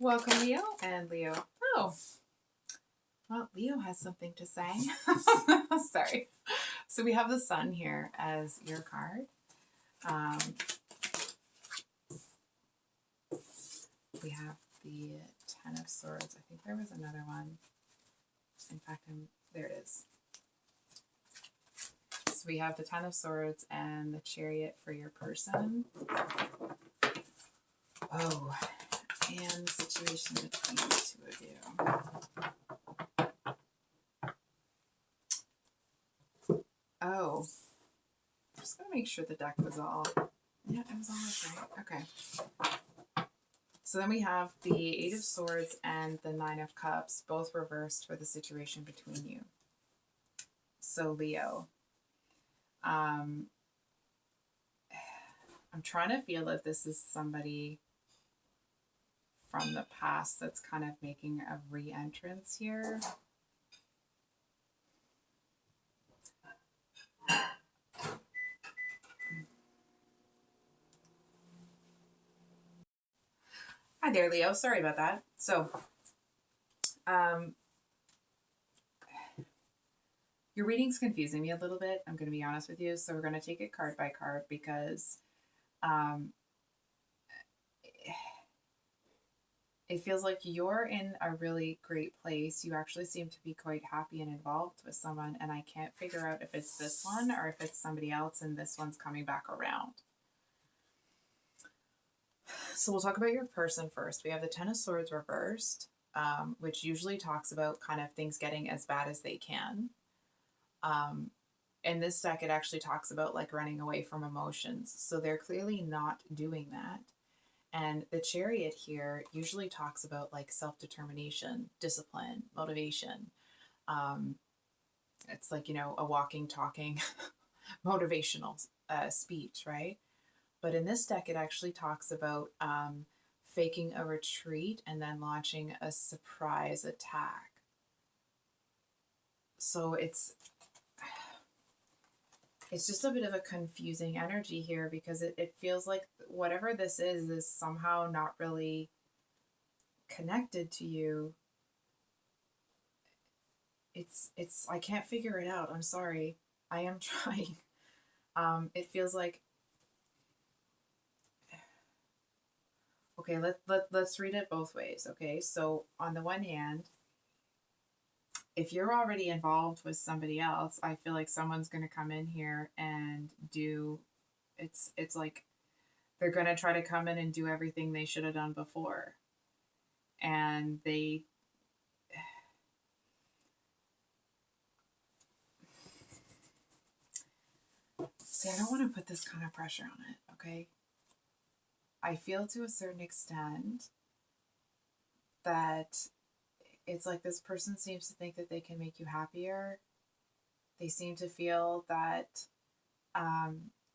Welcome, Leo and Leo. Oh, well, Leo has something to say. Sorry. So we have the Sun here as your card. Um, we have the Ten of Swords. I think there was another one. In fact, there it is. So we have the Ten of Swords and the Chariot for your person. Oh, and the situation between the two of you. Oh, just gonna make sure the deck was all. Yeah, it was all okay. Okay. So then we have the Eight of Swords and the Nine of Cups, both reversed for the situation between you. So Leo, I'm trying to feel that this is somebody from the past that's kind of making a re-entrance here. Hi there, Leo. Sorry about that. So, your reading's confusing me a little bit. I'm going to be honest with you. So we're going to take it card by card because it feels like you're in a really great place. You actually seem to be quite happy and involved with someone, and I can't figure out if it's this one or if it's somebody else and this one's coming back around. So we'll talk about your person first. We have the Ten of Swords reversed, which usually talks about kind of things getting as bad as they can. In this deck, it actually talks about like running away from emotions. So they're clearly not doing that. And the Chariot here usually talks about like self-determination, discipline, motivation. It's like, a walking, talking motivational speech, right? But in this deck, it actually talks about faking a retreat and then launching a surprise attack. So it's just a bit of a confusing energy here because it feels like whatever this is somehow not really connected to you. It's I can't figure it out. I'm sorry. I am trying. It feels like okay, let's read it both ways, okay? So on the one hand, if you're already involved with somebody else, I feel like someone's going to come in here and do it's like they're going to try to come in and do everything they should have done before. And they see, I don't want to put this kind of pressure on it, okay? I feel to a certain extent that it's like this person seems to think that they can make you happier. They seem to feel that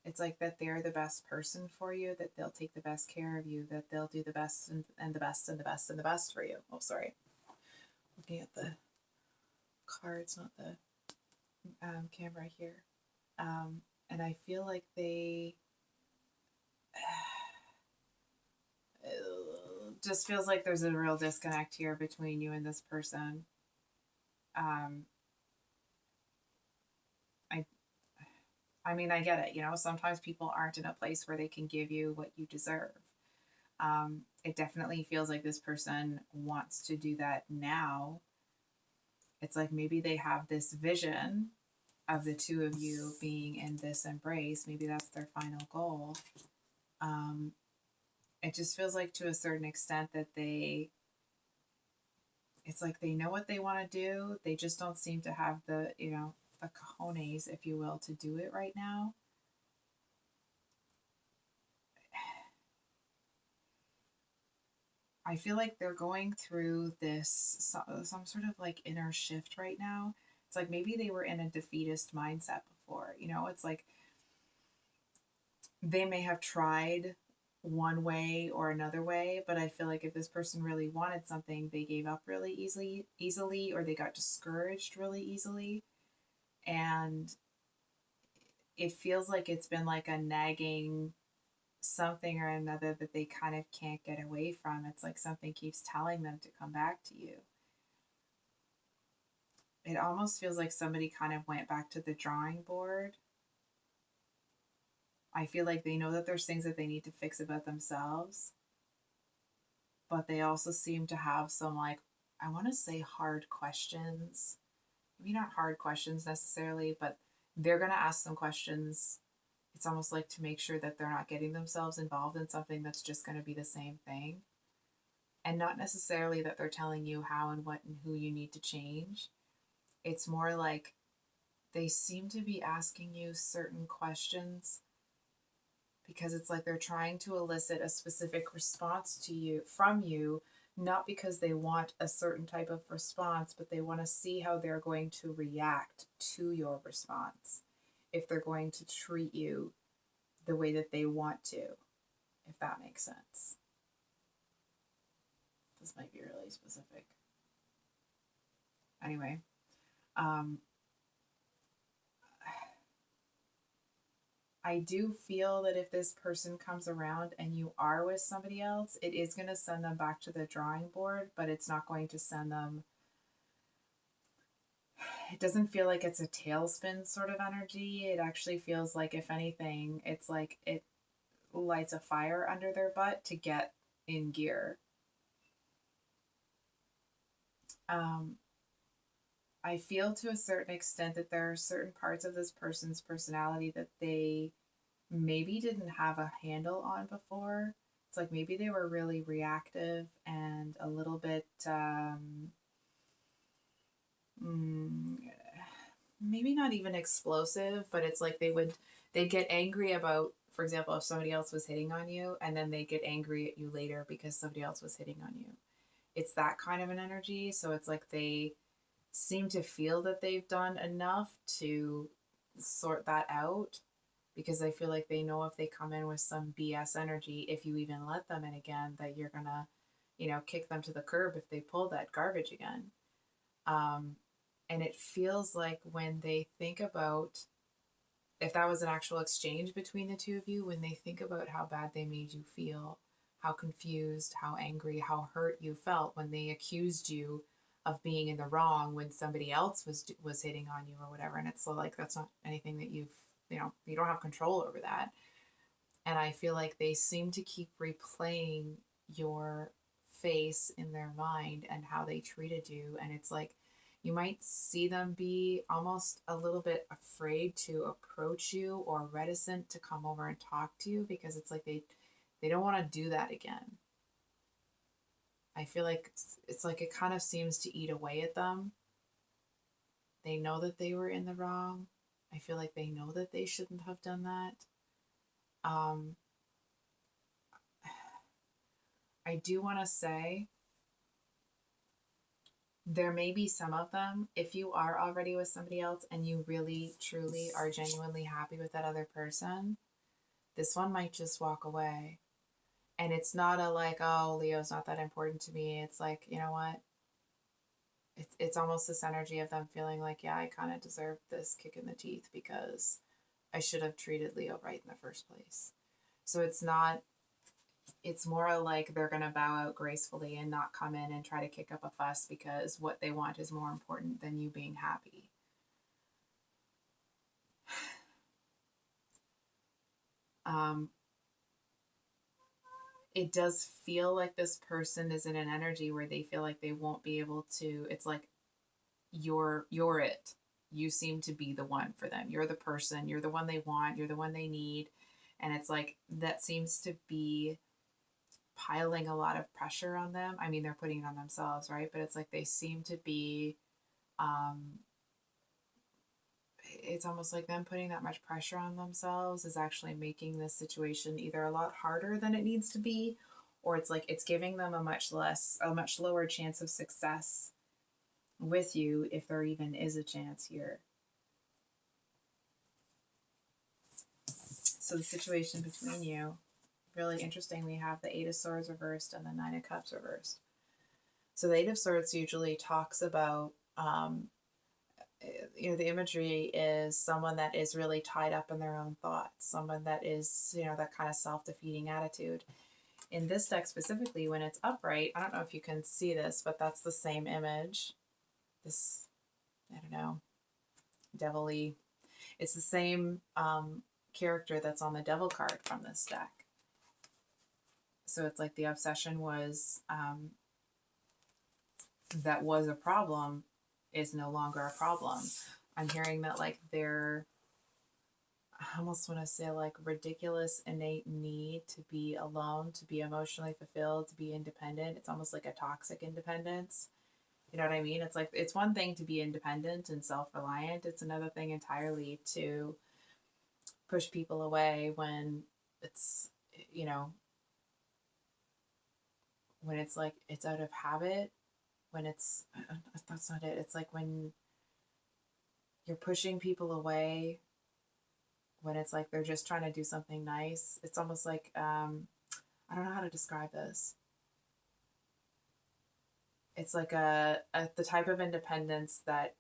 it's like that they're the best person for you, that they'll take the best care of you, that they'll do the best and the best and the best and the best for you. Oh, sorry. Looking at the cards, not the camera here. And I feel like they just feels like there's a real disconnect here between you and this person. I mean, I get it. Sometimes people aren't in a place where they can give you what you deserve. It definitely feels like this person wants to do that now. It's like maybe they have this vision of the two of you being in this embrace. Maybe that's their final goal. It just feels like to a certain extent that it's like they know what they want to do. They just don't seem to have the cojones, if you will, to do it right now. I feel like they're going through some sort of like inner shift right now. It's like maybe they were in a defeatist mindset before. It's like they may have tried one way or another way, but I feel like if this person really wanted something, they gave up really easily, or they got discouraged really easily. And it feels like it's been like a nagging something or another that they kind of can't get away from. It's like something keeps telling them to come back to you. It almost feels like somebody kind of went back to the drawing board. I feel like they know that there's things that they need to fix about themselves, but they also seem to have some, like, I want to say hard questions. Maybe not hard questions necessarily, but they're going to ask some questions. It's almost like to make sure that they're not getting themselves involved in something that's just going to be the same thing. And not necessarily that they're telling you how and what and who you need to change. It's more like they seem to be asking you certain questions because it's like they're trying to elicit a specific response to you from you, not because they want a certain type of response, but they want to see how they're going to react to your response, if they're going to treat you the way that they want to, if that makes sense. This might be really specific. Anyway, I do feel that if this person comes around and you are with somebody else, it is going to send them back to the drawing board, but it's not going to send them. It doesn't feel like it's a tailspin sort of energy. It actually feels like, if anything, it's like it lights a fire under their butt to get in gear. I feel to a certain extent that there are certain parts of this person's personality that they maybe didn't have a handle on before. It's like maybe they were really reactive and a little bit, maybe not even explosive, but it's like they'd get angry about, for example, if somebody else was hitting on you, and then they get angry at you later because somebody else was hitting on you. It's that kind of an energy. So it's like they seem to feel that they've done enough to sort that out, because I feel like they know if they come in with some BS energy, if you even let them in again, that you're gonna, kick them to the curb if they pull that garbage again. And it feels like when they think about, if that was an actual exchange between the two of you, when they think about how bad they made you feel, how confused, how angry, how hurt you felt when they accused you of being in the wrong when somebody else was hitting on you or whatever, and it's like that's not anything that you don't have control over that. And I feel like they seem to keep replaying your face in their mind and how they treated you, and it's like you might see them be almost a little bit afraid to approach you or reticent to come over and talk to you, because it's like they don't want to do that again. I feel like it's like it kind of seems to eat away at them. They know that they were in the wrong. I feel like they know that they shouldn't have done that. I do want to say there may be some of them, if you are already with somebody else and you really, truly are genuinely happy with that other person, this one might just walk away. And it's not a like, oh, Leo's not that important to me. It's like, you know what? It's almost this energy of them feeling like, yeah, I kind of deserve this kick in the teeth because I should have treated Leo right in the first place. So it's more like they're going to bow out gracefully and not come in and try to kick up a fuss because what they want is more important than you being happy. It does feel like this person is in an energy where they feel like they won't be able to. It's like you're it. You seem to be the one for them. You're the person. You're the one they want. You're the one they need. And it's like that seems to be piling a lot of pressure on them. I mean, they're putting it on themselves, right? But it's like they seem to be, it's almost like them putting that much pressure on themselves is actually making this situation either a lot harder than it needs to be, or it's like it's giving them a much lower chance of success with you, if there even is a chance here. So the situation between you, really interesting. We have the Eight of Swords reversed and the Nine of Cups reversed. So the Eight of Swords usually talks about the imagery is someone that is really tied up in their own thoughts, someone that is, that kind of self-defeating attitude. In this deck specifically, when it's upright, I don't know if you can see this, but that's the same image. This, I don't know, devilly. It's the same character that's on the devil card from this deck. So it's like the obsession was, that was a problem, is no longer a problem. I'm hearing that like I almost want to say like ridiculous innate need to be alone, to be emotionally fulfilled, to be independent. It's almost like a toxic independence. You know what I mean? It's like, it's one thing to be independent and self-reliant. It's another thing entirely to push people away when it's, you know, when it's like, it's out of habit, when it's, that's not it. It's like when you're pushing people away, when it's like they're just trying to do something nice. It's almost like, I don't know how to describe this. It's like the type of independence that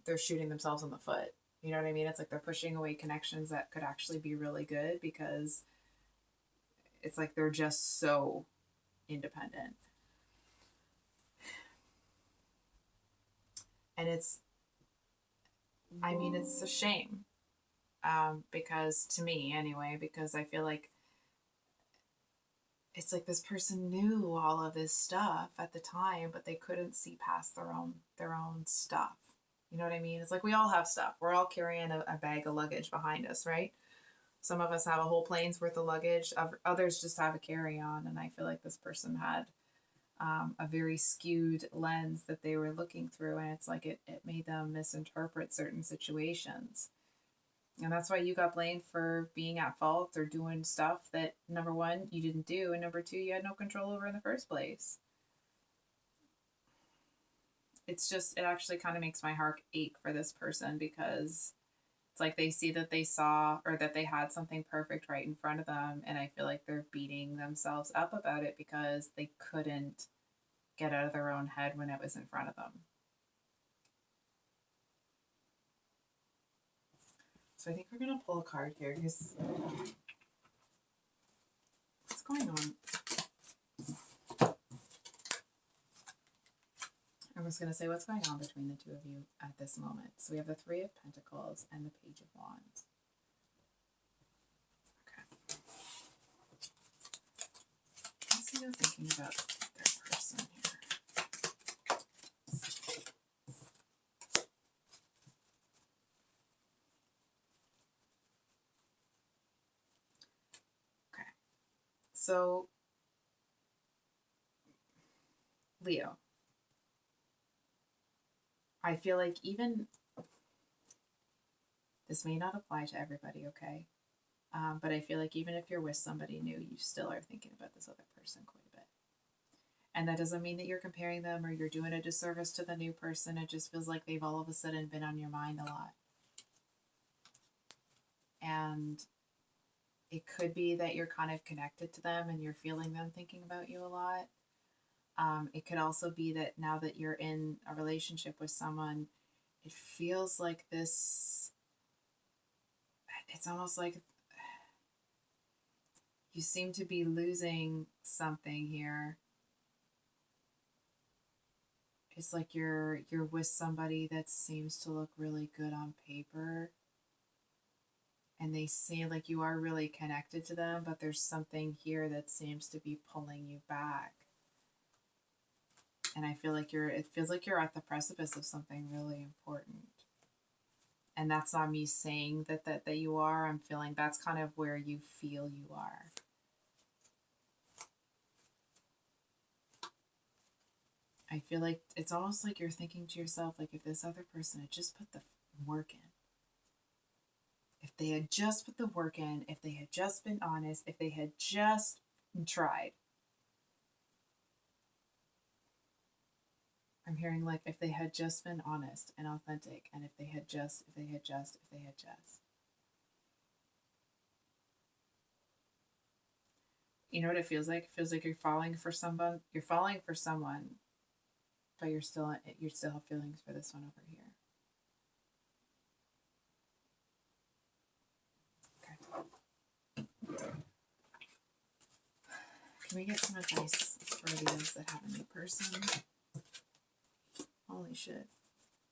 they're shooting themselves in the foot. You know what I mean? It's like they're pushing away connections that could actually be really good because it's like they're just so independent. And it's, I mean, it's a shame, because to me anyway, because I feel like it's like this person knew all of this stuff at the time, but they couldn't see past their own stuff. You know what I mean? It's like we all have stuff. We're all carrying a bag of luggage behind us, right? Some of us have a whole plane's worth of luggage. Others just have a carry-on, and I feel like this person had a very skewed lens that they were looking through, and it's like it made them misinterpret certain situations. And that's why you got blamed for being at fault or doing stuff that, number one, you didn't do, and number two, you had no control over in the first place. It's just, it actually kind of makes my heart ache for this person because it's like they see that they saw or that they had something perfect right in front of them, and I feel like they're beating themselves up about it because they couldn't get out of their own head when it was in front of them. So I think we're going to pull a card here because what's going on? I was going to say, what's going on between the two of you at this moment? So we have the Three of Pentacles and the Page of Wands. Okay. Let's see what I'm thinking about their person here. Okay. So, Leo, I feel like even this may not apply to everybody, okay? But I feel like even if you're with somebody new, you still are thinking about this other person quite a bit. And that doesn't mean that you're comparing them or you're doing a disservice to the new person. It just feels like they've all of a sudden been on your mind a lot. And it could be that you're kind of connected to them and you're feeling them thinking about you a lot. It could also be that now that you're in a relationship with someone, it feels like this, it's almost like you seem to be losing something here. It's like you're with somebody that seems to look really good on paper, and they seem like you are really connected to them, but there's something here that seems to be pulling you back. And I feel like it feels like you're at the precipice of something really important. And that's not me saying that you are. I'm feeling that's kind of where you feel you are. I feel like it's almost like you're thinking to yourself, like if this other person had just put the work in, if they had just put the work in, if they had just been honest, if they had just tried. I'm hearing like if they had just been honest and authentic, and if they had just. You know what it feels like? It feels like you're falling for someone. You're falling for someone, but you're still have feelings for this one over here. Can we get some advice for Leos that have a new person? Holy shit.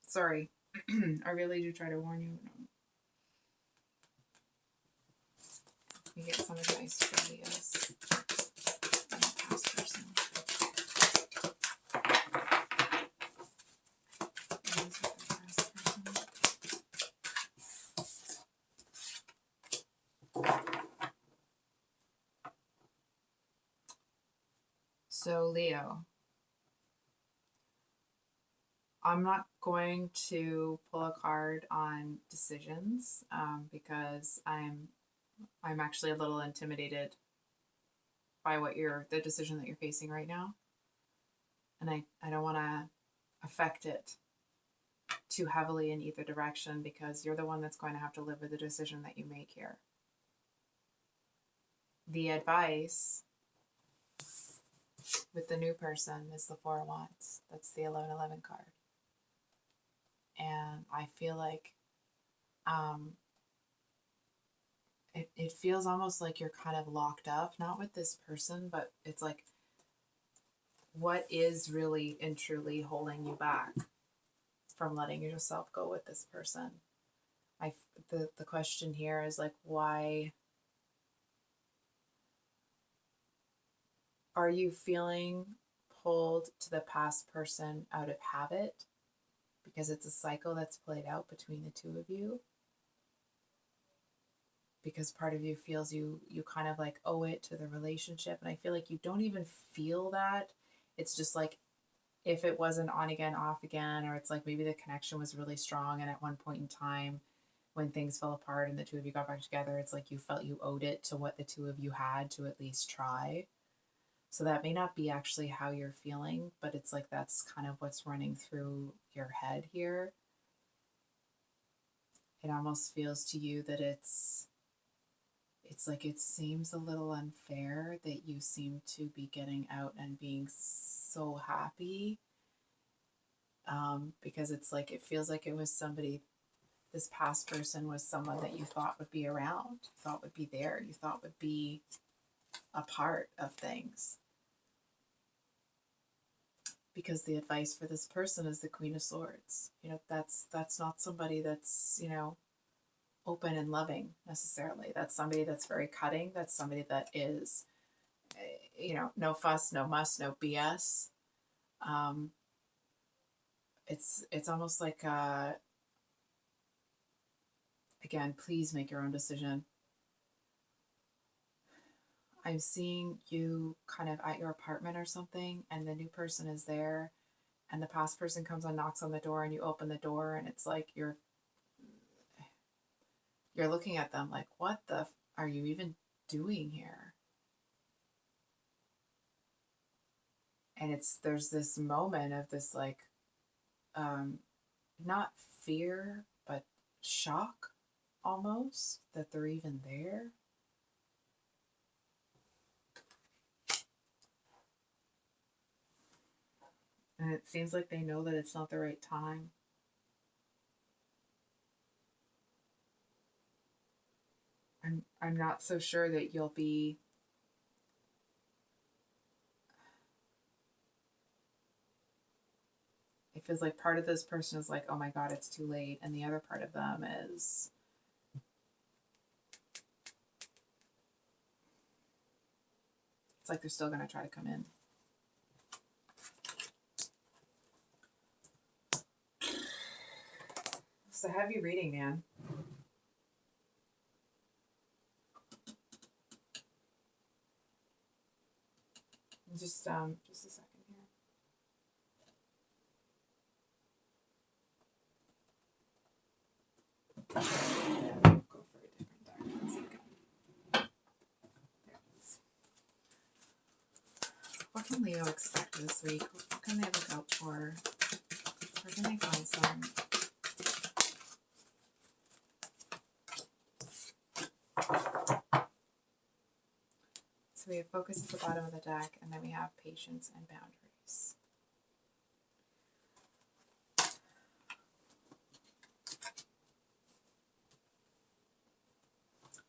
Sorry. I really do try to warn you. Can we get some advice for Leos and a past person? Leos with their past person. So, Leo, I'm not going to pull a card on decisions because I'm actually a little intimidated by the decision that you're facing right now, and I don't want to affect it too heavily in either direction because you're the one that's going to have to live with the decision that you make here. The advice with the new person is the Four of Wands. That's the 1111 card. And I feel like it feels almost like you're kind of locked up, not with this person, but it's like, what is really and truly holding you back from letting yourself go with this person? The question here is like, why are you feeling pulled to the past person out of habit? Because it's a cycle that's played out between the two of you. Because part of you feels you kind of like owe it to the relationship. And I feel like you don't even feel that. It's just like, if it wasn't on again, off again, or it's like maybe the connection was really strong and at one point in time when things fell apart and the two of you got back together, it's like you felt you owed it to what the two of you had to at least try. So that may not be actually how you're feeling, but it's like that's kind of what's running through your head here. It almost feels to you that it's like it seems a little unfair that you seem to be getting out and being so happy, because it's like it feels like it was somebody, this past person was someone that you thought would be around, you thought would be there, you thought would be a part of things. Because the advice for this person is the Queen of Swords. That's not somebody that's, open and loving necessarily. That's somebody that's very cutting. That's somebody that is, no fuss, no muss, no BS. It's almost like, again, please make your own decision. I'm seeing you kind of at your apartment or something, and the new person is there, and the past person comes and knocks on the door, and you open the door, and it's like you're looking at them like, what the are you even doing here? And there's this moment of this like, not fear, but shock almost that they're even there. And it seems like they know that it's not the right time. I'm not so sure that you'll be it feels like part of this person is like, oh my God, it's too late. And the other part of them is it's like they're still going to try to come in. So heavy reading, man. Just a second here. Go for a different deck. 1 second. There it is. What can Leo expect this week? What can they look out for? Where can they find some? So we have focus at the bottom of the deck, and then we have patience and boundaries.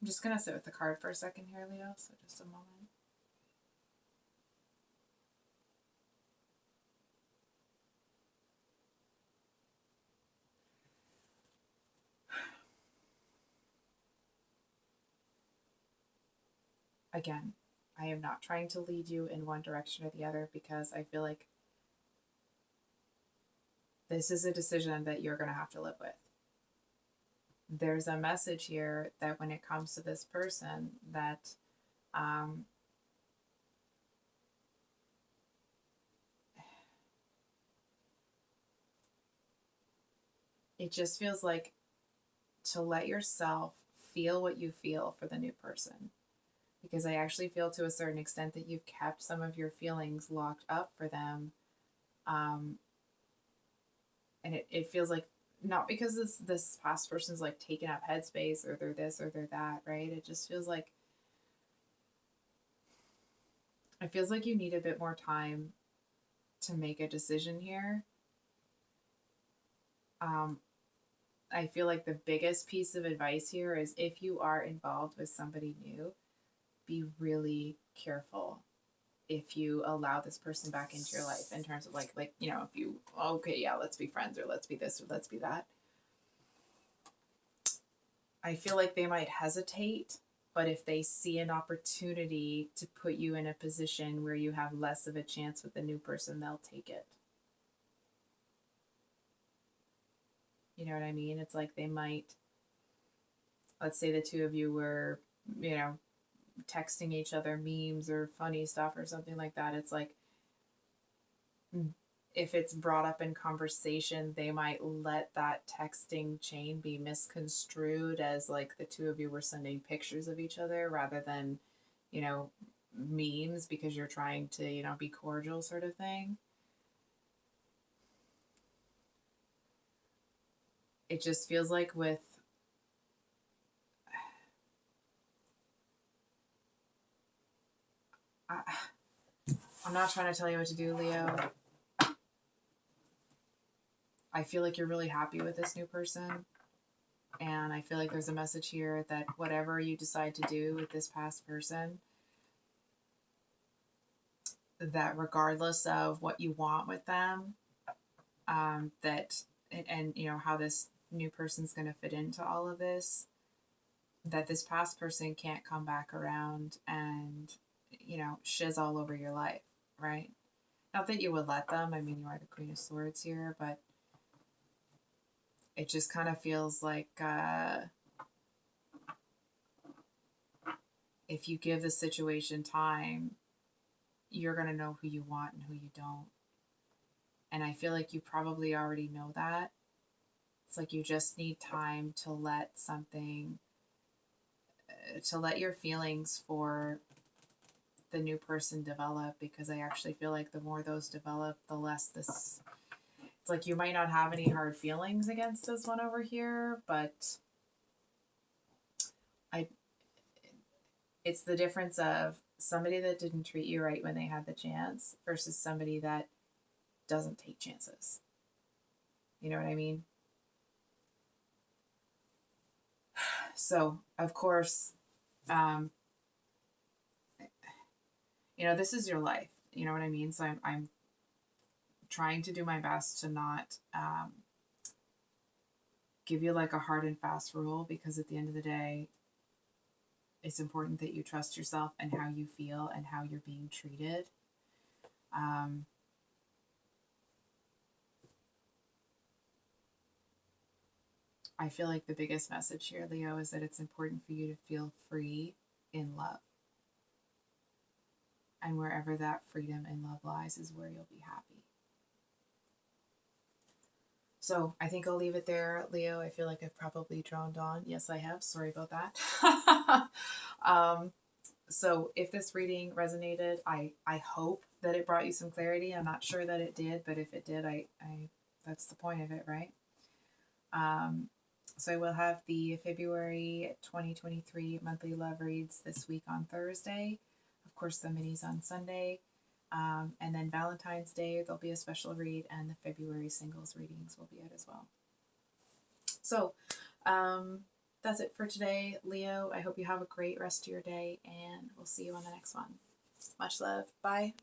I'm just going to sit with the card for a second here, Leo, so just a moment. again, I am not trying to lead you in one direction or the other, because I feel like this is a decision that you're going to have to live with. There's a message here that when it comes to this person, that um, it just feels like to let yourself feel what you feel for the new person. Because I actually feel to a certain extent that you've kept some of your feelings locked up for them. Um, and it feels like, not because this past person's like taken up headspace or they're this or they're that, right? It just feels like, it feels like you need a bit more time to make a decision here. Um, I feel like the biggest piece of advice here is, if you are involved with somebody new, be really careful if you allow this person back into your life, in terms of like, you know, if you, okay, yeah, let's be friends, or let's be this, or let's be that. I feel like they might hesitate, but if they see an opportunity to put you in a position where you have less of a chance with the new person, they'll take it. You know what I mean? It's like they might, let's say the two of you were, you know, texting each other memes or funny stuff or something like that. It's like, if it's brought up in conversation, they might let that texting chain be misconstrued as like the two of you were sending pictures of each other rather than, you know, memes, because you're trying to, you know, be cordial, sort of thing. It just feels like with, I, I'm not trying to tell you what to do, Leo. I feel like you're really happy with this new person. And I feel like there's a message here that whatever you decide to do with this past person, that regardless of what you want with them, that, and you know how this new person's going to fit into all of this, that this past person can't come back around and, you know, shiz all over your life, right? Not that you would let them. I mean, you are the Queen of Swords here, but it just kind of feels like, if you give the situation time, you're going to know who you want and who you don't. And I feel like you probably already know that. It's like you just need time to let something, to let your feelings for the new person develop, because I actually feel like the more those develop, the less this, it's like you might not have any hard feelings against this one over here, but I, it's the difference of somebody that didn't treat you right when they had the chance versus somebody that doesn't take chances. You know what I mean? So, of course, um, you know, this is your life. You know what I mean? So I'm trying to do my best to not give you like a hard and fast rule, because at the end of the day, it's important that you trust yourself and how you feel and how you're being treated. Um, I feel like the biggest message here, Leo, is that it's important for you to feel free in love. And wherever that freedom and love lies is where you'll be happy. So I think I'll leave it there, Leo. I feel like I've probably droned on. Yes, I have. Sorry about that. um, so if this reading resonated, I hope that it brought you some clarity. I'm not sure that it did, but if it did, I that's the point of it, right? Um, so I will have the February 2023 monthly love reads this week on Thursday. Of course, the minis on Sunday. And then Valentine's Day, there'll be a special read, and the February singles readings will be out as well. So that's it for today, Leo. I hope you have a great rest of your day, and we'll see you on the next one. Much love. Bye.